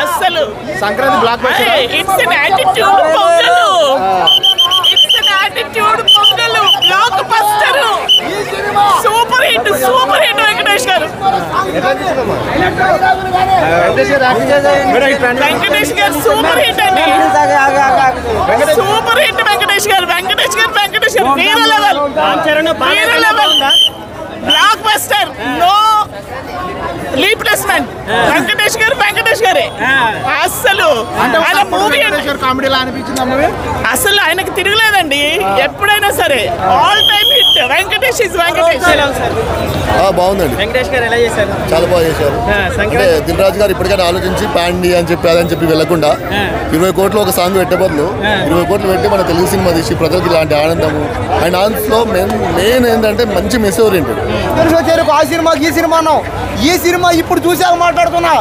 అసలు Sankranti blockbuster it's an attitude Pongal blockbuster super hit Venkatesh garu Venkatesh garu super hit అండి super hit Venkatesh garu వేరే level blockbuster no replacement Venkatesh గారే అసలు ఆయన మూవీ కామెడీలా అనిపించింది అసలు ఆయనకి తిరగలేదండి ఎప్పుడైనా సరే ఆల్ టైమ్ హిట్ వెంకటేష్ బాగుందండి వెంకటేష్ గారు ఎలా చేశారు చాలా బాగా చేశారు అంటే దిల్ రాజు గారు ఇప్పటికైనా ఆలోచించి ప్యాండి అని చెప్పి అదని చెప్పి వెళ్ళకుండా 20 కోట్లు ఒక సాంగ్ పెట్టే బదులు 20 కోట్లు పెట్టి మన తెలుగు సినిమా తీసి ప్రజలకు ఇలాంటి ఆనందము అండ్ ఆల్సో మెయిన్ ఏంటంటే మంచి మెసేజ్ ఓరియంటెడ్ ఆ సినిమాకి ఈ సినిమా ఇప్పుడు చూసాక మాట్లాడుతున్నా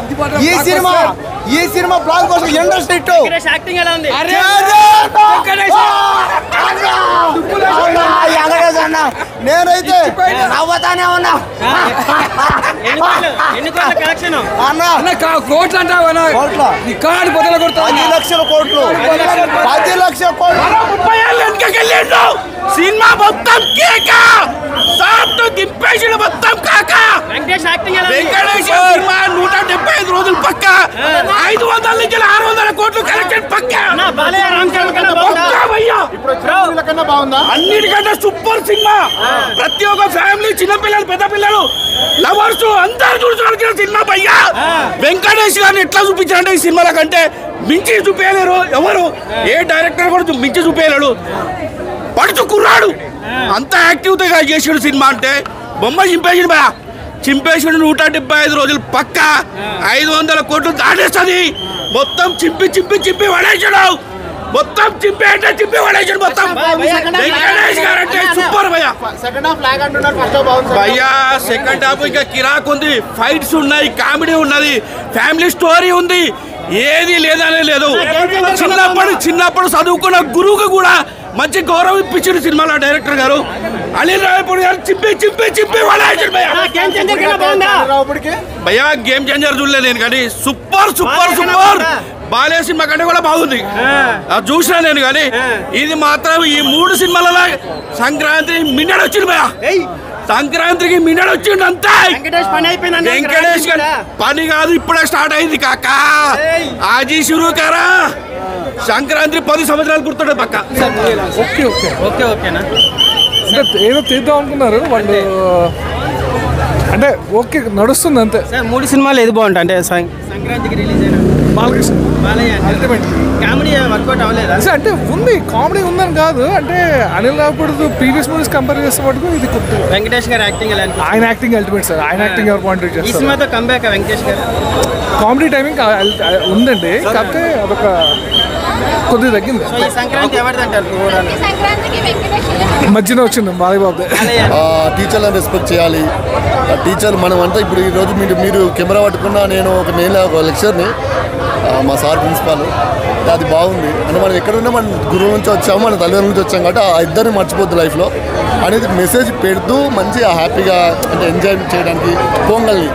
ఈ cinema block buster industry acting ఎలా ఉంది నేనైతే నవ్వుతానే ఉన్నా కోట్లు అంటావు 10 లక్షల కోట్లు 10 లక్షల కోట్లు సినిమా మొత్తం కేక సాఫ్ట్ దింపేసిన మొత్తం కాక వెంకటేష్ యాక్టింగ్ ఎలా వెంకటేష్ సినిమా 175 రోజులు పక్క 500 నుంచి 600 కోట్లు కలెక్షన్ పక్క బాగుందా అన్నిటికంటే సూపర్ సినిమా ప్రతి ఒక్క ఫ్యామిలీ చిన్నపిల్లలు పెద్ద పిల్లలు లవర్స్ అందరు చూడాల్సిన సినిమా భయ్యా వెంకటేష్ గారిని ఎట్లా చూపించారంటే ఈ సినిమాల కంటే మించి చూపించలేరు ఎవరు ఏ డైరెక్టర్ కూడా మించి చూపించలేడు పడుచు కుర్రాడు అంత యాక్టివ్గా చేసాడు సినిమా అంటే బొమ్మ చింపేసాడు భయ చింపేసాడు 175 రోజులు పక్క 500 కోట్లు దాటేస్తుంది మొత్తం చింపి పడేసాడు మొత్తం చింపి పడేసాడు మొత్తం వెంకటేష్ గారు అంటే సూపర్ భయ్యా భయ్యా సెకండ్ హాఫ్ ఇంకా కిరాక్ ఉంది ఫైట్స్ ఉన్నాయి కామెడీ ఉన్నది ఫ్యామిలీ స్టోరీ ఉంది ఏది లేదనే లేదు చిన్నప్పుడు చదువుకున్న గురువుకు కూడా మంచి గౌరవం ఇప్పించారు సినిమాలో డైరెక్టర్ గారు అనిల్ రావిపూడి గారు చింపి భయ్యా గేమ్ చేంజర్ చూడలేదు నేను కానీ సూపర్ బాలే సినిమా కంటే కూడా బాగుంది అది చూసినా నేను కానీ ఇది మాత్రం ఈ 3 సినిమాలలో సంక్రాంతి మిన్నడు వచ్చింది భయ్యా సంక్రాంతికి మిన్నడు వచ్చిండు అంతే వెంకటేష్ పని కాదు ఇప్పుడే స్టార్ట్ అయింది కాక ఆజీ షురూ కరా సంక్రాంతి 10 సంవత్సరాలు గుర్తుండే పక్క ఓకేనా అంటే ఏదో తీద్దాం అనుకున్నారు వాళ్ళు అంటే ఓకే నడుస్తుంది అంతే 3 సినిమాలు ఏది బాగుంటాయి అంటే సంక్రాంతికి రిలీజ్ అయిన బాలకృష్ణ కామెడీ వర్కౌట్ అవ్వలేదా అంటే ఉంది కామెడీ ఉందని కాదు అంటే Anil Ravipudi previous movies compare చేస్తే మటుకు ఇది వెంకటేష్ గారు యాక్టింగ్ ఎలా ఆయన యాక్టింగ్ అల్టిమేట్ సార్ ఆయన యాక్టింగ్ ఎవరు పాయింట్ ఈ సినిమాతో కంబ్యాక్ వెంకటేష్ గారు కామెడీ టైమింగ్ ఉందండి కాకపోతే అదొక కొద్దిగా తగ్గింది సంక్రాంతి ఎవరిది అంటారు మధ్యన వచ్చింది బాలయ్యబాబు టీచర్లను రెస్పెక్ట్ చేయాలి టీచర్ మనం అంటే ఇప్పుడు ఈరోజు మీరు కెమెరా పట్టుకున్నా నేను ఒక లెక్చర్ని మా సార్ ప్రిన్సిపాల్ అది బాగుంది అంటే మనం ఎక్కడున్నా మన గురువు నుంచి వచ్చాము మన తల్లిదండ్రుల నుంచి వచ్చాం కాబట్టి ఆ ఇద్దరిని మర్చిపోద్దు లైఫ్లో అనేది మెసేజ్ పెడుతూ మంచిగా హ్యాపీగా అంటే ఎంజాయ్ చేయడానికి పొంగల్ని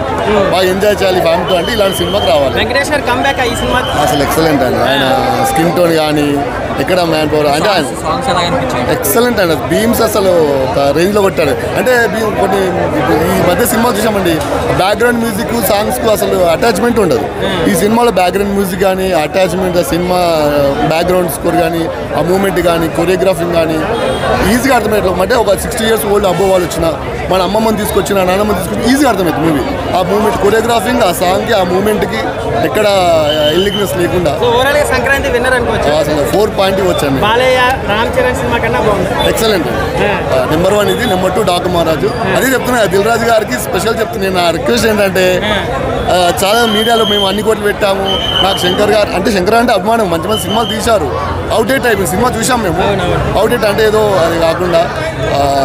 బాగా ఎంజాయ్ చేయాలి ఫ్యామిలీతో అంటే ఇలాంటి సినిమాకి రావాలి వెంకటేష్ గారు కంబ్యాక్ ఈ సినిమా అసలు ఎక్సలెంట్ అండి ఆయన స్కిన్ టోన్ కానీ ఎక్కడ మ్యాన్ పవర్ అంటే ఎక్సలెంట్ అండి బీమ్స్ అసలు ఒక రేంజ్లో కొట్టాడు అంటే కొన్ని ఈ మధ్య సినిమా చూసామండి బ్యాక్గ్రౌండ్ మ్యూజిక్ సాంగ్స్కు అసలు అటాచ్మెంట్ ఉండదు ఈ సినిమాలో బ్యాక్గ్రౌండ్ మ్యూజిక్ కానీ అటాచ్మెంట్ సినిమా బ్యాక్గ్రౌండ్ స్కోర్ కానీ ఆ మూమెంట్ కానీ కొరియోగ్రాఫింగ్ కానీ ఈజీగా అర్థమయ్యేట్లు అంటే ఒక 60 years ఓల్డ్ అబ్బో వాళ్ళు వచ్చిన మన అమ్మమ్మని తీసుకొచ్చిన నాన్నమ్మని తీసుకొచ్చి ఈజీగా అర్థమవుతుంది మూవీ ఆ మూమెంట్ కొరియోగ్రాఫింగ్ ఆ సాంగ్కి ఆ మూమెంట్కి ఎక్కడ ఎల్లిగ్నెస్ లేకుండా సంక్రాంతి విన్నర్ అనుకోవచ్చు అసలు 4 వచ్చాను ఎక్సలెంట్ నెంబర్ 1 ఇది నెంబర్ 2 డాకు మహారాజు అదే చెప్తున్నా దిల్ రాజు గారికి స్పెషల్ చెప్తున్నా నా రిక్వెస్ట్ ఏంటంటే చాలా మీడియాలో మేము అన్ని కోట్లు పెట్టాము, నాకు శంకర్ గారు అంటే అభిమానం, మంచి మంచి సినిమాలు తీశారు. అవుట్డేట్ అయిపోయింది సినిమా చూసాం మేము. అవుట్డేట్ అంటే ఏదో అది కాకుండా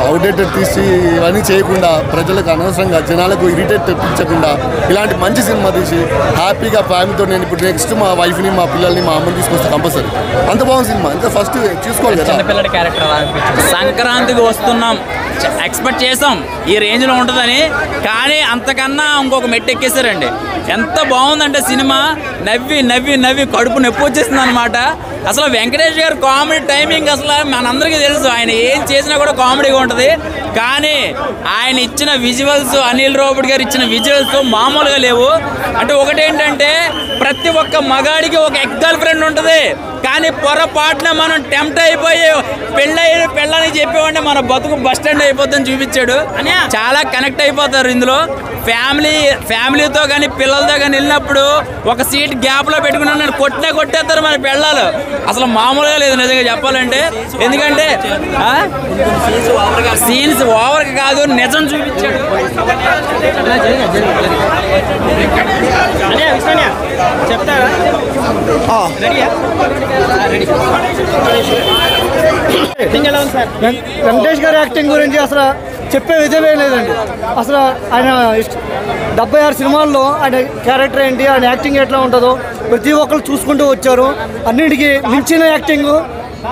అవుట్డేటెడ్ తీసి ఇవన్నీ చేయకుండా ప్రజలకు అనవసరంగా జనాలకు ఇరిటేట్ తెప్పించకుండా ఇలాంటి మంచి సినిమా తీసి హ్యాపీగా ఫ్యామిలీతో నేను ఇప్పుడు నెక్స్ట్ మా వైఫ్ని మా పిల్లల్ని మా అమ్మని తీసుకొస్తే కంపల్సరీ. అంత బాగుంది సినిమా, ఇంకా ఫస్ట్ చూసుకోవాలి కదా. చిన్నపిల్లడి క్యారెక్టర్ సంక్రాంతికి వస్తున్నాం, ఎక్స్పెక్ట్ చేసాం ఈ రేంజ్లో ఉంటుందని, కానీ అంతకన్నా ఇంకొక మెట్టు ఎక్కేసారండి. ఎంత బాగుందంటే సినిమా, నవ్వి నవ్వి నవ్వి కడుపు నొప్పి వచ్చేస్తుంది అనమాట. అసలు వెంకటేష్ గారు కామెడీ టైమింగ్ అసలు మనందరికీ తెలుసు, ఆయన ఏం చేసినా కూడా కామెడీగా ఉంటుంది. కానీ ఆయన ఇచ్చిన విజువల్స్, అనిల్ రావిపూడి గారు ఇచ్చిన విజువల్స్ మామూలుగా లేవు. అంటే ఒకటేంటంటే ప్రతి ఒక్క మగాడికి ఒక ఎక్స్ గర్ల్ ఫ్రెండ్ ఉంటుంది, కానీ పొరపాటున మనం టెంప్ట్ అయిపోయి పెళ్ళని చెప్పేవాడిని మన బతుకు బస్ స్టాండ్ అయిపోతుందని చూపించాడు. చాలా కనెక్ట్ అయిపోతారు ఇందులో. ఫ్యామిలీతో కానీ పిల్లలతో కానీ వెళ్ళినప్పుడు ఒక సీట్ గ్యాప్లో పెట్టుకున్నాను కొట్టేస్తారు మన పిల్లలు. అసలు మామూలుగా లేదు నిజంగా చెప్పాలంటే. ఎందుకంటే సీన్స్ ఓవర్గా కాదు, నిజం చూపించాడు. చెప్తారా? వెంకటేష్ గారి యాక్టింగ్ గురించి అసలు చెప్పే విధమే లేదండి. అసలు ఆయన 76 సినిమాల్లో ఆయన క్యారెక్టర్ ఏంటి, ఆయన యాక్టింగ్ ఎట్లా ఉంటుందో ప్రతి ఒక్కరు చూసుకుంటూ వచ్చారు. అన్నిటికీ మించిన యాక్టింగ్,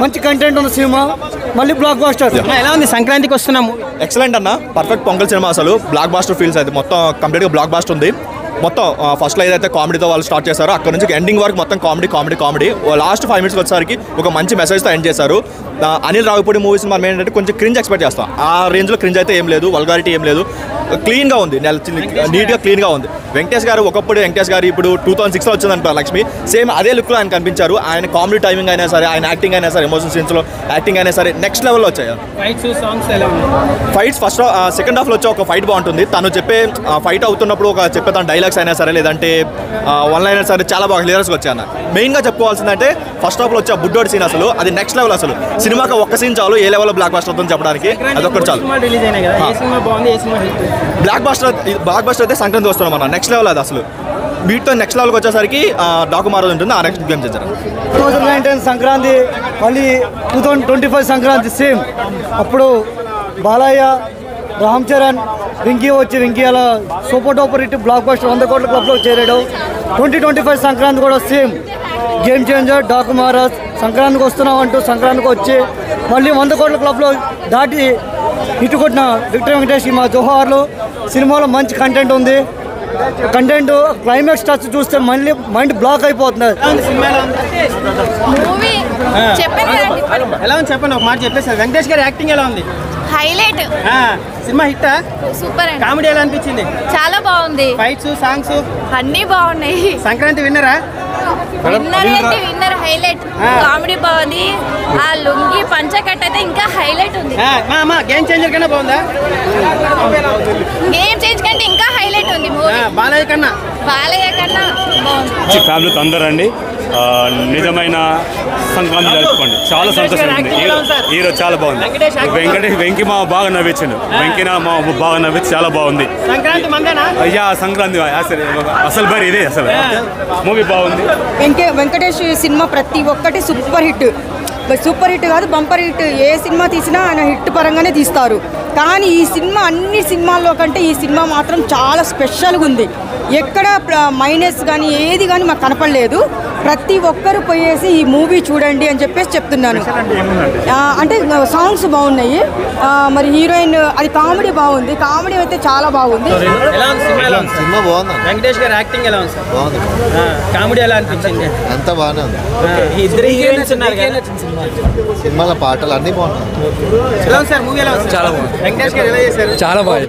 మంచి కంటెంట్ ఉన్న సినిమా, మళ్ళీ బ్లాక్ బాస్టర్. ఎలా ఉంది సంక్రాంతికి వస్తున్నాము? ఎక్సలెంట్ అన్న, పర్ఫెక్ట్ పొంగల్ సినిమా. అసలు బ్లాక్ బాస్టర్ ఫీల్స్ అయితే మొత్తం కంప్లీట్గా బ్లాక్ బాస్టర్ ఉంది. మొత్తం ఫస్ట్లో ఏదైతే కామెడీతో వాళ్ళు స్టార్ట్ చేశారో అక్కడ నుంచి ఎండింగ్ వరకు మొత్తం కామెడీ. లాస్ట్ 5 minutes వచ్చేసరికి ఒక మంచి మెసేజ్తో ఎండ్ చేశారు. అనిల్ రావిపూడి మూవీస్ మనం ఏంటంటే కొంచెం క్రింజ్ ఎక్స్పెక్ట్ చేస్తాం. ఆ రేంజ్లో క్రింజ్ అయితే ఏం లేదు, వల్గారిటీ ఏం లేదు, క్లీన్గా ఉంది, నీట్గా క్లీన్గా ఉంది. వెంకటేష్ గారు ఒకప్పుడు ఇప్పుడు 2006లో వచ్చిందంట లక్ష్మి, సేమ్ అదే లుక్లో ఆయన కనిపించారు. ఆయన కామెడీ టైమింగ్ అయినా సరే, ఆయన యాక్టింగ్ అయినా సరే, ఎమోషన్ సీన్స్లో యాక్టింగ్ అయినా సరే నెక్స్ట్ లెవెల్లో వచ్చాయి. ఫైట్స్ ఫస్ట్ సెకండ్ హాఫ్లో వచ్చే ఒక ఫైట్ బాగుంటుంది. తను చెప్పే ఫైట్ అవుతున్నప్పుడు చెప్పే తన డైలాగ్స్ అయినా సరే, లేదంటే వన్ లైనర్స్ సరే చాలా బాగా క్లియర్స్గా వచ్చాయి అన్న. మెయిన్గా చెప్పుకోవాల్సిందంటే ఫస్ట్ హాఫ్లో వచ్చే బుడ్డోడి సీన్ అసలు అది నెక్స్ట్ లెవెల్. అసలు సినిమాకి ఒక్క సీన్ చాలు ఏ లెవెల్లో బ్లాక్ బాస్టర్ అవుతుందని చెప్పడానికి, అదొక్కటి చాలు. బ్లాక్ బాస్టర్ అయితే సంక్రాంతి వస్తున్నాం అన్న, నెక్స్ట్ లెవెల్ అది. అసలు వీటితో నెక్స్ట్ లెవెల్కి వచ్చేసరికి డాకుమారోజు ఉంటుంది, ఆ నెక్స్ట్ గేమ్ చేశారు. 2019 సంక్రాంతి మళ్ళీ 2025 సంక్రాంతి సేమ్. అప్పుడు బాలయ్య, రామ్ చరణ్, వెంకీ అలా super duper hit blockbuster 100 కోట్ల క్లబ్లో చేరాడు. 2025 సంక్రాంతి కూడా సేమ్ గేమ్ చేంజర్, డాకుమారాజ్. సంక్రాంతికి వస్తున్నాం అంటూ సంక్రాంతికి వచ్చి మళ్ళీ 100 కోట్ల క్లబ్లో దాటి ఇటు కొట్టిన విక్టర్ వెంకటేష్ మా జోహార్లు. సినిమాలో మంచి కంటెంట్ ఉంది. కంటెంట్ క్లైమాక్స్ టచ్ చూస్తే మళ్ళీ మైండ్ బ్లాక్ అయిపోతుంది. ఎలా ఉంది చెప్పండి, ఒక మాట చెప్పేసి. వెంకటేష్ గారి యాక్టింగ్ ఎలా ఉంది? Highlight. Cinema hit, super. Comedy ఎలా అనిపించింది? చాలా బాగుంది. ఫైట్స్, సాంగ్స్ అన్ని బాగున్నాయి. సంక్రాంతి విన్నరా? Winner highlight. కామెడీ బాగుంది. ఆ లుంగి పంచకట్ట అయితే ఇంకా హైలైట్ ఉంది. గేమ్ చేంజర్ కన్నా బాగుందా? గేమ్ చేంజ్ కంటే ఇంకా హైలైట్ ఉంది మూవీ. బాలయ్య కన్నా బాగుంది. ఫ్యామిలీతో అందరూ అండి, నిజమైన సంక్రాంతి జరుపుకోండి. చాలా సంతోషంగా ఉంది. హీరో చాలా బాగుంది. వెంకీ మా బాగా నవ్వించాడు. వెంకీ మా బాగా నవ్వించి చాలా బాగుంది. అయ్యా సంక్రాంతి అసలు బరి ఇదే, అసలు మూవీ బాగుంది. వెంకటేష్ సినిమా ప్రతి ఒక్కటి సూపర్ హిట్ కాదు, బంపర్ హిట్. ఏ సినిమా తీసినా ఆయన హిట్ పరంగానే తీస్తారు. కానీ ఈ సినిమా అన్ని సినిమాల్లో కంటే ఈ సినిమా మాత్రం చాలా స్పెషల్గా ఉంది. ఎక్కడ మైనస్ కానీ ఏది కానీ మాకు కనపడలేదు. ప్రతి ఒక్కరు పోయేసి ఈ మూవీ చూడండి అని చెప్పేసి చెప్తున్నాను. అంటే సాంగ్స్ బాగున్నాయి, మరి హీరోయిన్ అది కామెడీ బాగుంది. కామెడీ అయితే చాలా బాగుంది. సినిమా బాగుంది. వెంకటేష్ గారి యాక్టింగ్ ఎలా ఉంది? బాగుంది. కామెడీ ఎలా అనిపించింది? అంతా బాగానే ఉంది. ఇద్దరు హీరోయిన్స్ ఉన్నారు కదా, సినిమాల పాటలు అన్నీ బాగున్నాయి. ఎలా ఉంది సార్ మూవీ? ఎలా ఉంది? చాలా బాగుంది. వెంకటేష్ గారు ఎలా చేశారు? చాలా బాగుంది.